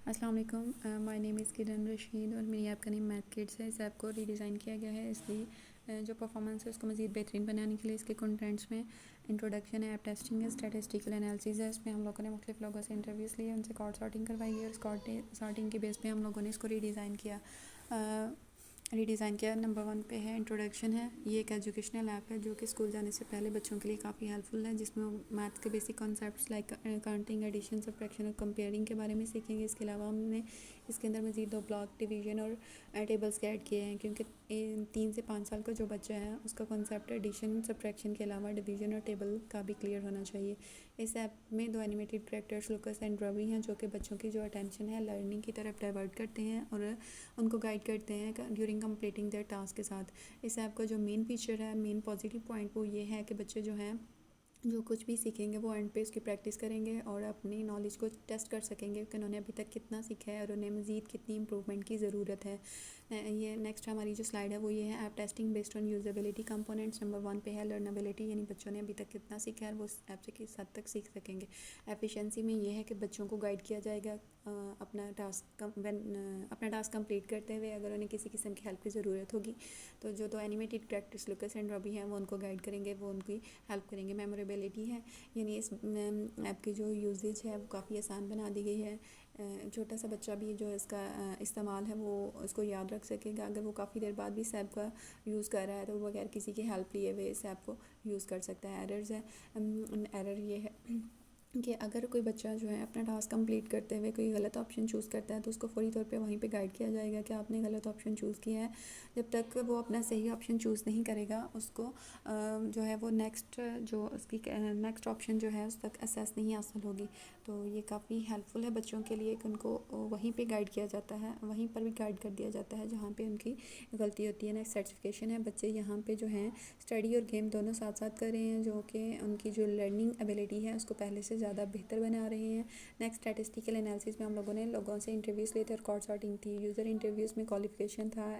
अस्सलाम वालेकुम। My name is किरण रशीद और मेरी ऐप का नेम मैथ किड्स है। इस ऐप को रीडिज़ाइन किया गया है, इसलिए जो परफॉर्मेंस है उसको मज़ीद बेहतरीन बनाने के लिए इसके कंटेंट्स में इंट्रोडक्शन है, ऐप टेस्टिंग है, स्टैटिस्टिकल एनालिसिस है। इसमें हम लोगों ने मुख्तलिफ लोगों से इंटरव्यूज़ लिए, उनसे कॉर्ड सॉर्टिंग करवाई है और सॉर्टिंग के बेस पे हम लोगों ने इसको रीडिज़ाइन किया। नंबर 1 पे है इंट्रोडक्शन है। ये एक एजुकेशनल ऐप है जो कि स्कूल जाने से पहले बच्चों के लिए काफ़ी हेल्पफुल है, जिसमें मैथ के basic concepts like counting, addition, subtraction और कंपेयरिंग के बारे में सीखेंगे। इसके अलावा हमने इसके अंदर मज़ीद 2 ब्लॉक, डिवीजन और टेबल्स के ऐड किए हैं, क्योंकि 3 से 5 साल का जो बच्चा है उसका कॉन्सेप्ट एडिशन, सब्ट्रैक्शन के अलावा डिवीजन और टेबल का भी क्लियर होना चाहिए। इस ऐप में 2 animated characters Lucas and Ravi हैं, जो कि बच्चों की जो अटेंशन है लर्निंग की तरफ डाइवर्ट करते हैं और उनको गाइड करते हैं ड्यूरिंग कंप्लीटिंग देयर टास्क के साथ। इस ऐप का जो मेन फीचर है, मेन पॉजिटिव पॉइंट वो ये है कि बच्चे जो हैं जो कुछ भी सीखेंगे वो एंड पे उसकी प्रैक्टिस करेंगे और अपनी नॉलेज को टेस्ट कर सकेंगे कि उन्होंने अभी तक कितना सीखा है और उन्हें मज़ीद कितनी इंप्रूवमेंट की ज़रूरत है। ये नेक्स्ट हमारी जो स्लाइड है वो ये है app testing based on usability components. Number 1 पे है लर्नेबिलिटी, यानी बच्चों ने अभी तक कितना सीखा है और वो ऐप से किस हद तक सीख सकेंगे। एफिशिएंसी में ये है कि बच्चों को गाइड किया जाएगा अपना टास्क कंप्लीट करते हुए। अगर उन्हें किसी किस्म की हेल्प की ज़रूरत होगी तो जो 2 animated characters Lucas and Ravi हैं वो उनको गाइड करेंगे, वो उनकी हेल्प करेंगे। मेमोरेबिलिटी है, यानी इस ऐप की जो यूजेज है वो काफ़ी आसान बना दी गई है। छोटा सा बच्चा भी जो इसका इस्तेमाल है वो उसको याद रख सकेगा। अगर वो काफ़ी देर बाद भी इस ऐप का यूज़ कर रहा है तो वो बगैर किसी की हेल्प लिए हुए इस ऐप को यूज़ कर सकता है। एरर्स है, एरर ये है कि अगर कोई बच्चा जो है अपना टास्क कंप्लीट करते हुए कोई गलत ऑप्शन चूज़ करता है तो उसको फ़ौरी तौर पे वहीं पे गाइड किया जाएगा कि आपने गलत ऑप्शन चूज़ किया है। जब तक वो अपना सही ऑप्शन चूज़ नहीं करेगा उसको जो है वो नेक्स्ट ऑप्शन जो है उस तक असेस नहीं हासिल होगी। तो ये काफ़ी हेल्पफुल है बच्चों के लिए कि उनको वहीं पे गाइड किया जाता है, वहीं पर भी गाइड कर दिया जाता है जहाँ पे उनकी गलती होती है। नेक्स्ट सर्टिफिकेशन है, बच्चे यहाँ पे जो हैं स्टडी और गेम दोनों साथ साथ कर रहे हैं, जो कि उनकी जो लर्निंग एबिलिटी है उसको पहले से ज़्यादा बेहतर बना रहे हैं। नेक्स्ट स्टैटिस्टिकल एनालिसिस में हम लोगों ने लोगों से इंटरव्यूज़ लिए थे और कॉर्ड सॉर्टिंग थी। यूज़र इंटरव्यूज़ में क्वालिफिकेशन था,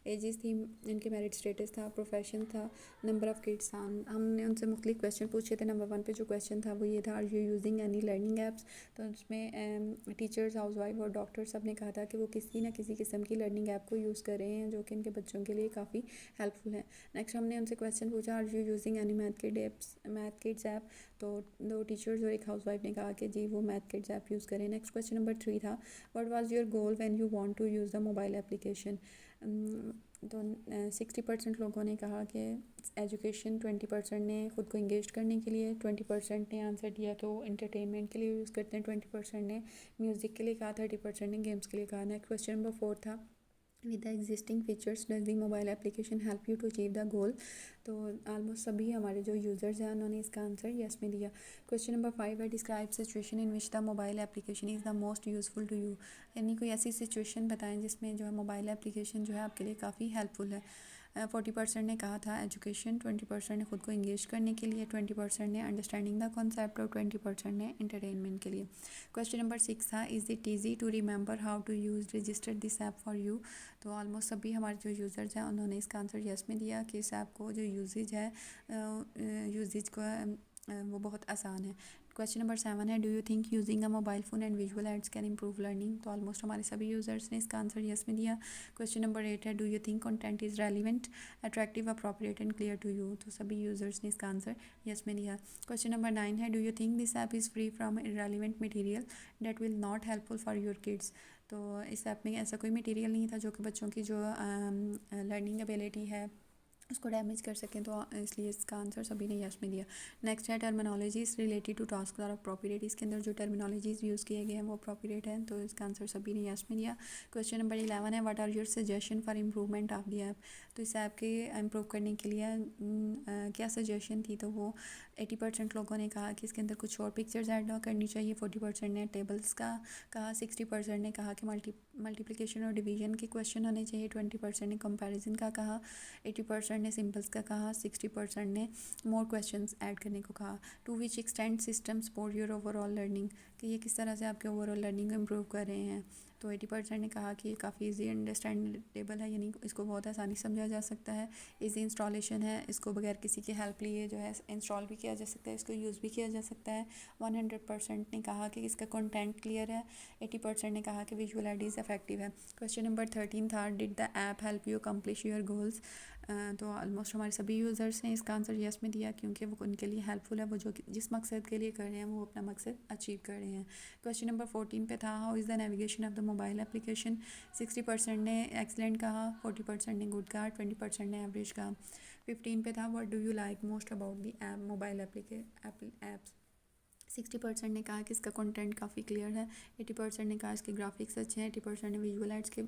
एजेस थी, इनके मेरिट स्टेटस था, प्रोफेशन था, नंबर ऑफ़ किड्स था। हमने उनसे मुख्तलिफ क्वेश्चन पूछे थे। नंबर 1 पे जो क्वेश्चन था वो ये था, are you using any learning apps. तो उसमें टीचर्स, हाउसवाइफ और डॉक्टर सब ने कहा था कि वो किसी न किसी किस्म की लर्निंग ऐप को यूज़ कर रहे हैं जो कि इनके बच्चों के लिए काफ़ी हेल्पफुल है। नेक्स्ट हमने उनसे क्वेश्चन पूछा, are you using any math kids app. तो 2 टीचर्स और एक हाउसवाइफ ने कहा कि जी वो मैथ किड्स ऐप यूज़ करें। नेक्स्ट क्वेश्चन नंबर 3 था, what was your goal when you want to use the mobile application. तो 60% लोगों ने कहा कि एजुकेशन, 20% ने ख़ुद को इंगेज करने के लिए, 20% ने आंसर दिया कि वो इंटरटेनमेंट के लिए यूज़ करते हैं, 20% ने म्यूज़िक के लिए कहा, 30% ने गेम्स के लिए कहा। नेक्स्ट क्वेश्चन नंबर 4 था, with the existing features does the mobile application help you to achieve the goal. तो ऑलमोस्ट सभी हमारे जो यूज़र्स हैं उन्होंने इसका आंसर यस में दिया। क्वेश्चन नंबर 5 है, describe situation in which the mobile application is the most useful to you. यानी कोई ऐसी सिचुएशन बताएं जिसमें जो है मोबाइल एप्लीकेशन जो है आपके लिए काफ़ी हेल्पफुल है। 40% ने कहा था एजुकेशन, 20% ने खुद को इंगेज करने के लिए, 20% ने अंडरस्टैंडिंग द कॉन्सेप्ट और 20% ने इंटरटेनमेंट के लिए। क्वेश्चन नंबर 6 था, is it easy to remember how to use register this app for you. तो ऑलमोस्ट सभी हमारे जो यूज़र्स हैं उन्होंने इसका आंसर यस में दिया कि इस ऐप को जो यूजेज को वो बहुत आसान है। क्वेश्चन नंबर 7 है, do you think using a mobile phone and visual aids can improve learning. तो ऑलमोस्ट हमारे सभी यूज़र्स ने इसका आंसर यस में दिया। क्वेश्चन नंबर 8 है, do you think content is relevant, attractive, appropriate and clear to you. तो सभी यूज़र्स ने इसका आंसर यस में दिया। क्वेश्चन नंबर 9 है, do you think this app is free from irrelevant material that will not helpful for your kids. तो इस app में ऐसा कोई मटेरियल नहीं था जो कि बच्चों की जो लर्निंग एबिलिटी है उसको डैमेज कर सकें, तो इसलिए इसका आंसर सभी ने यस में दिया। नेक्स्ट है, terminologies related to task are appropriate. इसके अंदर जो टर्मिनोलॉजीज यूज़ किए गए हैं वो अप्रोप्रिएट हैं, तो इसका आंसर सभी ने यस में दिया। क्वेश्चन नंबर 11 है, what are your suggestion for improvement of the app. तो इस ऐप के इम्प्रूव करने के लिए क्या सजेशन थी, तो वो 80% लोगों ने कहा कि इसके अंदर कुछ और पिक्चर्स ऐड करनी चाहिए, 40% ने टेबल्स का कहा, 60% ने कहा कि मल्टीप्लिकेशन और डिवीजन के क्वेश्चन होने चाहिए, 20% ने कंपैरिजन का कहा, 80% ने सिंपल्स का कहा, 60% ने मोर क्वेश्चंस ऐड करने को कहा। To which extent system support your overall learning. कि ये किस तरह से आपके ओवरऑल लर्निंग को इम्प्रूव कर रहे हैं। तो 80% ने कहा कि ये काफ़ी ईजी अंडरस्टैंडेबल है, यानी इसको बहुत आसानी समझा जा सकता है। इजी इंस्टॉलेशन है, इसको बगैर किसी की हेल्प लिए जो है इंस्टॉल भी किया जा सकता है, इसको यूज़ भी किया जा सकता है। 100% ने कहा कि इसका कंटेंट क्लियर है। 80% ने कहा कि विजुअल आईडीज़ इफेक्टिव है। क्वेश्चन नंबर 13 था, did the app help you accomplish your goals. तो ऑलमोस्ट हमारे सभी यूज़र्स ने इसका आंसर यस में दिया, क्योंकि वो उनके लिए हेल्पफुल है। वो जो जिस मकसद के लिए कर रहे हैं वो अपना मकसद अचीव कर रहे हैं। क्वेश्चन नंबर 14 पे था, how is the navigation of the mobile application. 60% ने एक्सलेंट कहा, 40% ने गुड कहा, 20% ने एवरेज कहा। 15 पे था, what do you like most about the app mobile apps. 60% ने कहा कि इसका कंटेंट काफ़ी क्लियर है। 80% ने कहा इसके ग्राफिक्स अच्छे हैं। 80% ने विजुअल एड्स के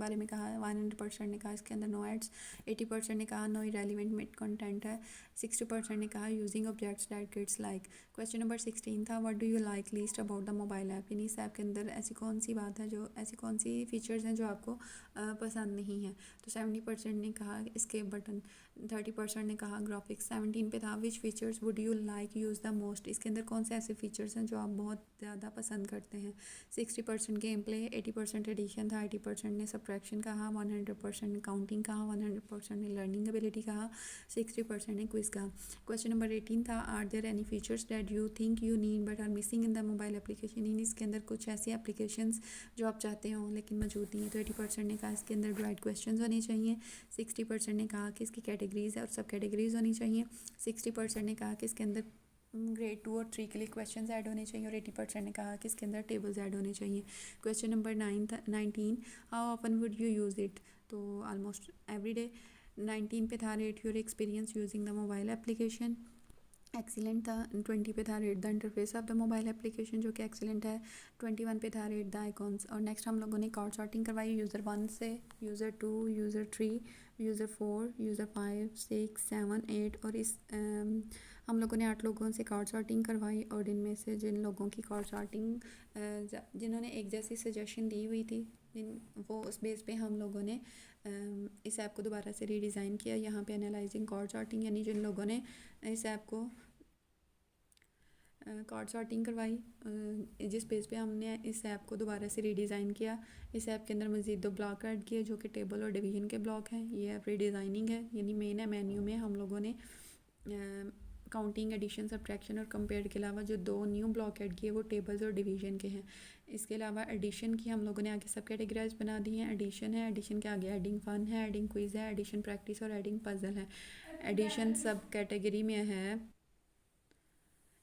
बारे में कहा। 100% ने कहा इसके अंदर नो एड्स। 80% ने कहा नो इरेलीवेंट मिड कंटेंट है। 60% ने कहा using objects that kids like. Question number 16 था, what do you like least about the mobile app. यानी इस ऐप के अंदर ऐसी कौन सी बात है, जो ऐसी कौन सी फीचर्स हैं जो आपको पसंद नहीं है। तो 70% ने कहा इसके बटन। 30% ने कहा ग्राफिक्स। 17 पे था, which features would you like use the most. इसके अंदर कौन से ऐसे फीचर्स हैं जो आप बहुत ज़्यादा पसंद करते हैं। 60% गेम प्ले, 80% एडिशन था, 80% ने सब्ट्रैक्शन कहा, 100% ने काउंटिंग कहा, 100% ने लर्निंग एबिलिटी कहा, 60% ने क्विज कहा। क्वेश्चन नंबर 18 था, are there any features that you think you need but are missing in the mobile application. यानी इसके अंदर कुछ ऐसी एप्लीकेशंस जो आप चाहते हो लेकिन मौजूद नहीं है। तो 80% ने कहा इसके अंदर राइट क्वेश्चन होने चाहिए। 60% ने कहा कि इसकी कैटेगरीज है और सब कैटेगरीज होनी चाहिए। 60% ने कहा कि इसके अंदर ग्रेड 2 और 3 के लिए क्वेश्चन ऐड होने चाहिए। और 80% ने कहा कि इसके अंदर टेबल्स ऐड होने चाहिए। Question number 19, how often would you use it. तो ऑलमोस्ट एवरी डे। 19 पे था, rate your experience using the mobile application. Excellent था। 20 पे था, rate the interface of the mobile application, जो कि एक्सीलेंट है। 21 पे था, रेट द आइकॉन्स। और नेक्स्ट हम लोगों ने कार्ड सॉर्टिंग करवाई यूज़र 1 से यूज़र 2, यूज़र 3, यूज़र 4, यूज़र 5, 6, 7, 8 और इस हम लोगों ने 8 लोगों से कार्ड सॉर्टिंग करवाई। और इनमें से जिन लोगों की कार्ड सॉर्टिंग जिन्होंने एक जैसी सजेशन दी हुई थी, वो उस बेस पे हम लोगों ने इस ऐप को दोबारा से रीडिज़ाइन किया। यहाँ पे एनालाइजिंग कार्ड सॉर्टिंग, यानी जिन लोगों ने इस ऐप को कार्ड सॉर्टिंग करवाई, जिस पेज पे हमने इस ऐप को दोबारा से रीडिज़ाइन किया। इस ऐप के अंदर मज़ीद 2 ब्लॉक ऐड किए जो कि टेबल और डिवीज़न के ब्लॉक हैं। ये ऐप रीडिज़ाइनिंग है, यानी मेन है। मेन्यू में हम लोगों ने काउंटिंग, एडिशन, सब्ट्रैक्शन और कंपेयर के अलावा जो 2 न्यू ब्लॉक ऐड किए वो टेबल्स और डिवीज़न के हैं। इसके अलावा एडिशन की हम लोगों ने आगे सब कैटेगराइज बना दी हैं। एडिशन है, एडिशन के आगे एडिंग फन है, एडिंग क्विज़ है, एडिशन प्रैक्टिस और एडिंग पजल है। एडिशन सब कैटेगरी में है।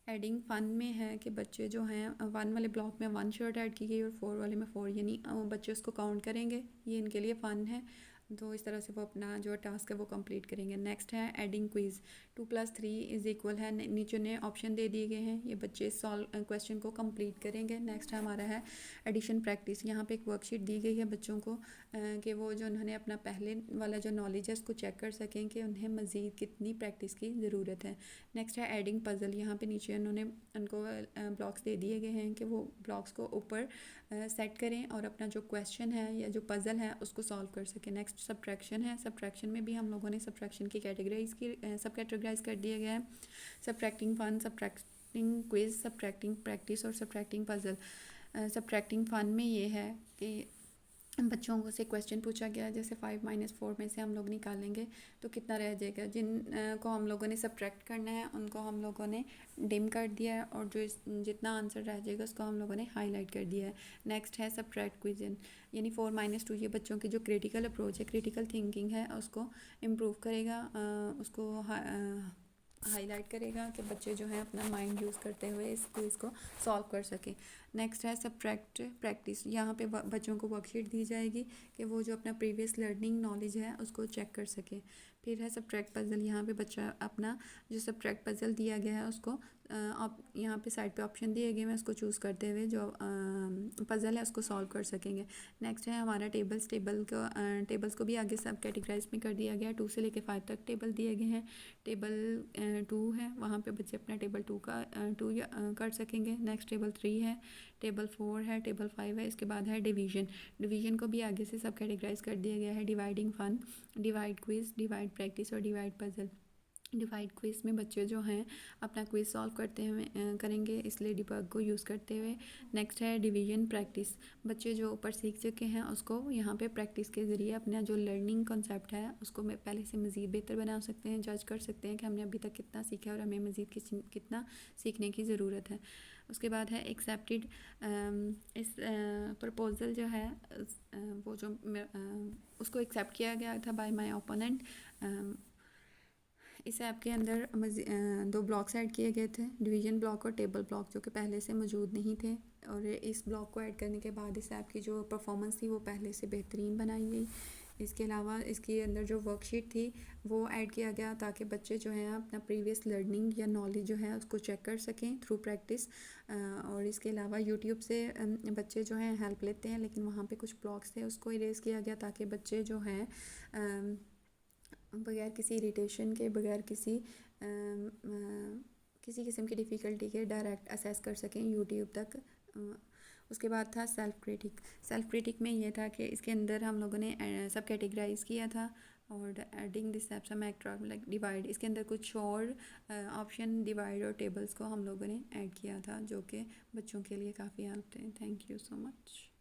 एडिंग फ़न में है कि बच्चे जो हैं 1 वाले ब्लॉक में 1 शर्ट ऐड की गई और 4 वाले में 4, यानी बच्चे उसको काउंट करेंगे। ये इनके लिए फ़न है। तो इस तरह से वो अपना जो टास्क है वो कंप्लीट करेंगे। नेक्स्ट है एडिंग क्विज़। 2+3 है, नीचे ने ऑप्शन दे दिए गए हैं, ये बच्चे सॉल्व क्वेश्चन को कंप्लीट करेंगे। नेक्स्ट हमारा है एडिशन प्रैक्टिस। यहाँ पे एक वर्कशीट दी गई है बच्चों को कि वो जो उन्होंने अपना पहले वाला जो नॉलेज है उसको चेक कर सकें कि उन्हें मज़ीद कितनी प्रैक्टिस की ज़रूरत है। नेक्स्ट है एडिंग पज़ल। यहाँ पे नीचे उन्होंने उनको ब्लॉक्स दे दिए गए हैं कि वो ब्लॉक्स को ऊपर सेट करें और अपना जो क्वेश्चन है या जो पज़ल है उसको सॉल्व कर सकें। नेक्स्ट सब्ट्रैक्शन है। सब्ट्रैक्शन में भी हम लोगों ने सब्ट्रैक्शन की कैटेगराइज की सब कैटेगराइज कर दिया गया है। सब्ट्रैक्टिंग फ़न, सब्ट्रैक्टिंग क्विज़, सब्ट्रैक्टिंग प्रैक्टिस और सब्ट्रैक्टिंग पज़ल। सब्ट्रैक्टिंग फ़न में ये है कि बच्चों को से क्वेश्चन पूछा गया, जैसे 5 - 4 में से हम लोग निकालेंगे तो कितना रह जाएगा। जिन को हम लोगों ने सब्ट्रैक्ट करना है उनको हम लोगों ने डिम कर दिया है और जो जितना आंसर रह जाएगा उसको हम लोगों ने हाईलाइट कर दिया है। नेक्स्ट है सब्ट्रैक्ट क्विजन, यानी 4 - 2 ये बच्चों की जो क्रिटिकल अप्रोच है, क्रिटिकल थिंकिंग है उसको इम्प्रूव करेगा, उसको हाईलाइट करेगा कि बच्चे जो हैं अपना माइंड यूज़ करते हुए इस क्विज़ को सॉल्व कर सकें। नेक्स्ट है सब्ट्रैक्ट प्रैक्टिस। यहाँ पे बच्चों को वर्कशीट दी जाएगी कि वो जो अपना प्रीवियस लर्निंग नॉलेज है उसको चेक कर सके। फिर है सब्ट्रैक्ट पज़ल। यहाँ पे बच्चा अपना जो सब्ट्रैक्ट पज़ल दिया गया है उसको आप यहाँ पे साइड पे ऑप्शन दिए गए हैं, उसको चूज़ करते हुए जो पज़ल है उसको सॉल्व कर सकेंगे। नेक्स्ट है हमारा टेबल्स को भी आगे सब कैटेगराइज में कर दिया गया है। 2 से लेकर 5 तक टेबल दिए गए हैं। टेबल 2 है, वहाँ पे बच्चे अपना टेबल 2 कर सकेंगे। नेक्स्ट टेबल 3 है, टेबल 4 है, टेबल 5 है। इसके बाद है डिवीज़न को भी आगे से सब कैटेगराइज कर दिया गया है। डिवाइडिंग फ़न, डिवाइड क्विज़, डिवाइड प्रैक्टिस और डिवाइड पज़ल। डिवाइड क्विज में बच्चे जो हैं अपना क्विज सॉल्व करते हुए करेंगे इस लेडी बग को यूज़ करते हुए। नेक्स्ट है डिवीजन प्रैक्टिस। बच्चे जो ऊपर सीख चुके हैं उसको यहाँ पे प्रैक्टिस के ज़रिए अपना जो लर्निंग कॉन्सेप्ट है उसको पहले से मज़ीद बेहतर बना सकते हैं, जज कर सकते हैं कि हमने अभी तक कितना सीखा है और हमें मज़ीद कितना सीखने की ज़रूरत है। उसके बाद है एक्सेप्टेड। इस प्रपोज़ल जो है वो जो उसको एक्सेप्ट किया गया था बाय माय ओपोनेंट। इस ऐप के अंदर दो ब्लॉक्स ऐड किए गए थे, डिवीजन ब्लॉक और टेबल ब्लॉक, जो कि पहले से मौजूद नहीं थे। और इस ब्लॉक को ऐड करने के बाद इस ऐप की जो परफॉर्मेंस थी वो पहले से बेहतरीन बनाई गई। इसके अलावा इसके अंदर जो वर्कशीट थी वो ऐड किया गया ताकि बच्चे जो हैं अपना प्रीवियस लर्निंग या नॉलेज जो है उसको चेक कर सकें थ्रू प्रैक्टिस। और इसके अलावा यूट्यूब से बच्चे जो हैं हेल्प लेते हैं, लेकिन वहाँ पे कुछ ब्लॉक्स थे उसको इरेज़ किया गया ताकि बच्चे जो हैं बगैर किसी इरिटेशन के, बगैर किसी किस्म की डिफ़िकल्टी के डायरेक्ट असेस कर सकें यूट्यूब तक। उसके बाद था सेल्फ क्रिटिक में ये था कि इसके अंदर हम लोगों ने सब कैटेगराइज़ किया था। और adding this app some like divide, इसके अंदर कुछ और ऑप्शन डिवाइड और टेबल्स को हम लोगों ने ऐड किया था जो कि बच्चों के लिए काफ़ी हेल्प थे। Thank you so much.